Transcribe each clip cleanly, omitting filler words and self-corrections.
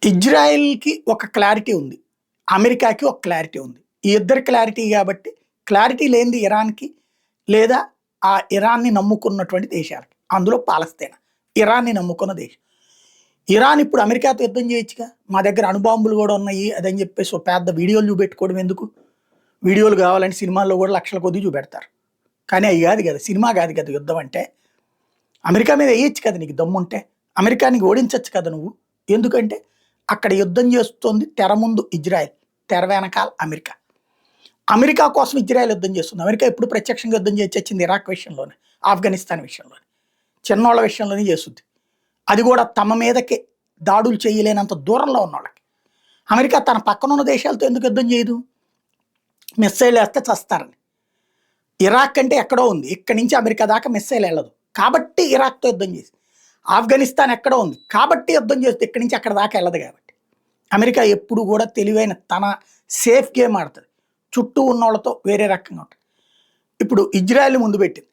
ఇజ్రాయెల్‌కి ఒక క్లారిటీ ఉంది. అమెరికాకి ఒక క్లారిటీ ఉంది. ఈ ఇద్దరి క్లారిటీ గాబట్టి, క్లారిటీ లేనిది ఇరాన్‌కి లేదా ఆ ఇరాన్‌ని నమ్ముకున్నటువంటి దేశాలకి. అందులో పాలస్తీనా. ఇరాన్‌ని నమ్ముకున్న దేశం. ఇరాన్ ఇప్పుడు అమెరికాతో యుద్ధం చేయొచ్చుగా. మా దగ్గర అణుబాంబులు గూడా ఉన్నాయి అదని జెప్పేసి ఓ పెద్ద వీడియోలు చూపెట్టుకోవడం ఎందుకు? వీడియోలు గావాలంటే సినిమాల్లో గూడా లక్షల కొద్దీ చూపెడతారు. కానీ అయి గాదు గదా! సినిమా గాదు గదా! యుద్ధం అంటే. అమెరికా మీద ఎయొచ్చు కదా నీకు దమ్ముంటే. అమెరికాని ఓడించొచ్చు కదా నువ్వు. ఎందుకంటే అక్కడ యుద్ధం చేస్తోంది తెర ముందు ఇజ్రాయెల్, తెర వెనకాల అమెరికా. అమెరికా కోసం ఇజ్రాయెల్ యుద్ధం చేస్తుంది. అమెరికా ఎప్పుడు ప్రత్యక్షంగా యుద్ధం చేసి చచ్చింది ఇరాక్ విషయంలోనే, ఆఫ్ఘనిస్తాన్ విషయంలోనే. చిన్నోళ్ళ విషయంలోనే చేస్తుంది. అది కూడా తమ మీదకి దాడులు చేయలేనంత దూరంలో ఉన్నోళ్ళకి. అమెరికా తన పక్కన ఉన్న దేశాలతో ఎందుకు యుద్ధం చేయదు? మిస్సైల్ వేస్తే చస్తారని. ఇరాక్ అంటే ఎక్కడో ఉంది. ఇక్కడి నుంచి అమెరికా దాకా మిస్సైల్ వెళ్ళదు. కాబట్టి ఇరాక్తో యుద్ధం చేసి. ఆఫ్ఘనిస్తాన్ ఎక్కడో ఉంది. కాబట్టి యుద్ధం చేస్తే ఇక్కడి నుంచి అక్కడ దాకా వెళ్ళదు కాబట్టి. అమెరికా ఎప్పుడు కూడా తెలివైన తన సేఫ్ గేమ్ ఆడుతుంది. చుట్టూ ఉన్నోళ్ళతో వేరే రకంగా ఉంటుంది. ఇప్పుడు ఇజ్రాయెల్ ముందు పెట్టింది.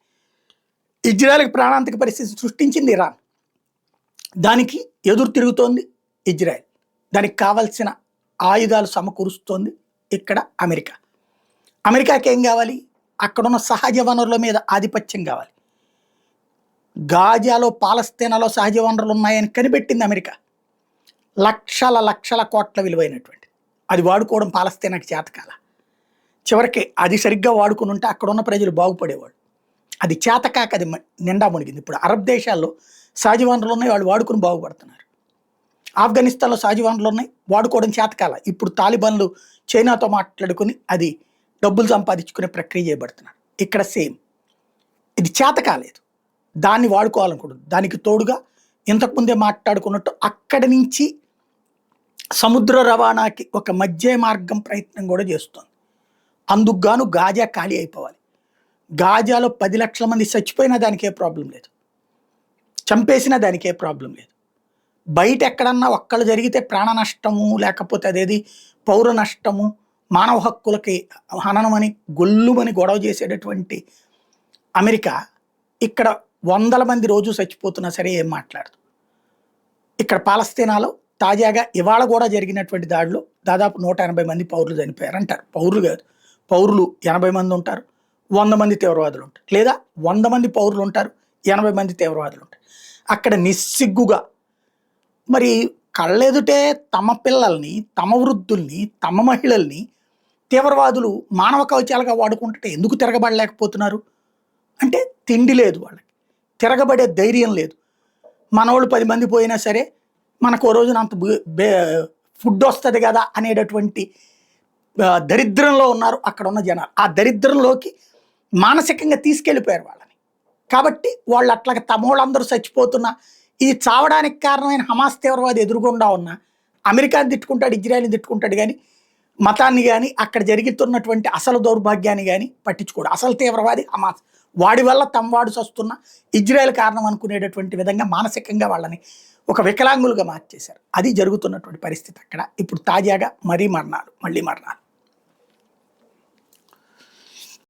ఇజ్రాయెల్కి ప్రాణాంతక పరిస్థితి సృష్టించింది ఇరాన్. దానికి ఎదురు తిరుగుతోంది ఇజ్రాయెల్. దానికి కావాల్సిన ఆయుధాలు సమకూరుస్తోంది ఇక్కడ అమెరికా. అమెరికాకి ఏం కావాలి? అక్కడున్న సహజ వనరుల మీద ఆధిపత్యం కావాలి. గాజాలో పాలస్తీనాలో సహజ వనరులు ఉన్నాయని కనిపెట్టింది అమెరికా. లక్షల లక్షల కోట్ల విలువైనటువంటి అది వాడుకోవడం పాలస్తీనాకి చేతకాల. చివరికి అది సరిగ్గా వాడుకుని ఉంటే అక్కడ ఉన్న ప్రజలు బాగుపడేవాళ్ళు. అది చేతకాక అది నిండా మునిగింది. ఇప్పుడు అరబ్ దేశాల్లో సహజ వనరులు ఉన్నాయి, వాళ్ళు వాడుకుని బాగుపడుతున్నారు. ఆఫ్ఘనిస్తాన్లో సహజ వనరులు ఉన్నాయి, వాడుకోవడం చేతకాల. ఇప్పుడు తాలిబాన్లు చైనాతో మాట్లాడుకుని అది డబ్బులు సంపాదించుకునే ప్రక్రియ చేయబడుతున్నారు. ఇక్కడ సేమ్ ఇది చేత కాలేదు, దాన్ని వాడుకోవాలనుకుంటుంది. దానికి తోడుగా ఇంతకుముందే మాట్లాడుకున్నట్టు అక్కడి నుంచి సముద్ర రవాణాకి ఒక మధ్య మార్గం ప్రయత్నం కూడా చేస్తుంది. అందుకు గాను గాజా ఖాళీ అయిపోవాలి. గాజాలో 10 లక్షల మంది చచ్చిపోయినా దానికి ఏ ప్రాబ్లం లేదు, చంపేసినా దానికి ఏ ప్రాబ్లం లేదు. బయట ఎక్కడన్నా ఒక్కళ్ళు జరిగితే ప్రాణ నష్టము, లేకపోతే అదేది పౌర నష్టము, మానవ హక్కులకి హననమని గొల్లుమని గొడవ చేసేటటువంటి అమెరికా ఇక్కడ 100 మంది రోజు చచ్చిపోతున్నా సరే ఏం మాట్లాడదు. ఇక్కడ పాలస్తీనాలో తాజాగా ఇవాళ కూడా జరిగినటువంటి దాడిలో దాదాపు 180 మంది పౌరులు చనిపోయారు అంటారు. పౌరులు కాదు, పౌరులు 80 మంది ఉంటారు, 100 మంది తీవ్రవాదులు ఉంటారు. లేదా 100 మంది పౌరులు ఉంటారు, 80 మంది తీవ్రవాదులు ఉంటారు. అక్కడ నిస్సిగ్గుగా మరి కళ్ళెదుటే తమ పిల్లల్ని, తమ వృద్ధుల్ని, తమ మహిళల్ని తీవ్రవాదులు మానవ కవచాలుగా వాడుకుంటే ఎందుకు తిరగబడలేకపోతున్నారు? అంటే తిండి లేదు వాళ్ళకి, తిరగబడే ధైర్యం లేదు. మనోళ్ళు 10 మంది పోయినా సరే మనకు ఓ రోజున అంత ఫుడ్ వస్తుంది కదా అనేటటువంటి దరిద్రంలో ఉన్నారు అక్కడ ఉన్న జనాలు. ఆ దరిద్రంలోకి మానసికంగా తీసుకెళ్ళిపోయారు వాళ్ళని. కాబట్టి వాళ్ళు అట్లాగ తమోళ్ళందరూ చచ్చిపోతున్నా, ఇది చావడానికి కారణమైన హమాస్ తీవ్రవాది ఎదురుగుండా ఉన్న అమెరికాని తిట్టుకుంటాడు, ఇజ్రాయెల్ని తిట్టుకుంటాడు, కానీ మతాన్ని కానీ అక్కడ జరుగుతున్నటువంటి అసలు దౌర్భాగ్యాన్ని కానీ పట్టించుకోడు. అసలు తీవ్రవాది హమాస్. వాడి వల్ల తమవాడు చస్తున్న ఇజ్రాయెల్ కారణం అనుకునేటటువంటి విధంగా మానసికంగా వాళ్ళని ఒక వికలాంగులుగా మార్చేశారు. అది జరుగుతున్నటువంటి పరిస్థితి అక్కడ. ఇప్పుడు తాజాగా మళ్ళీ మరణాలు.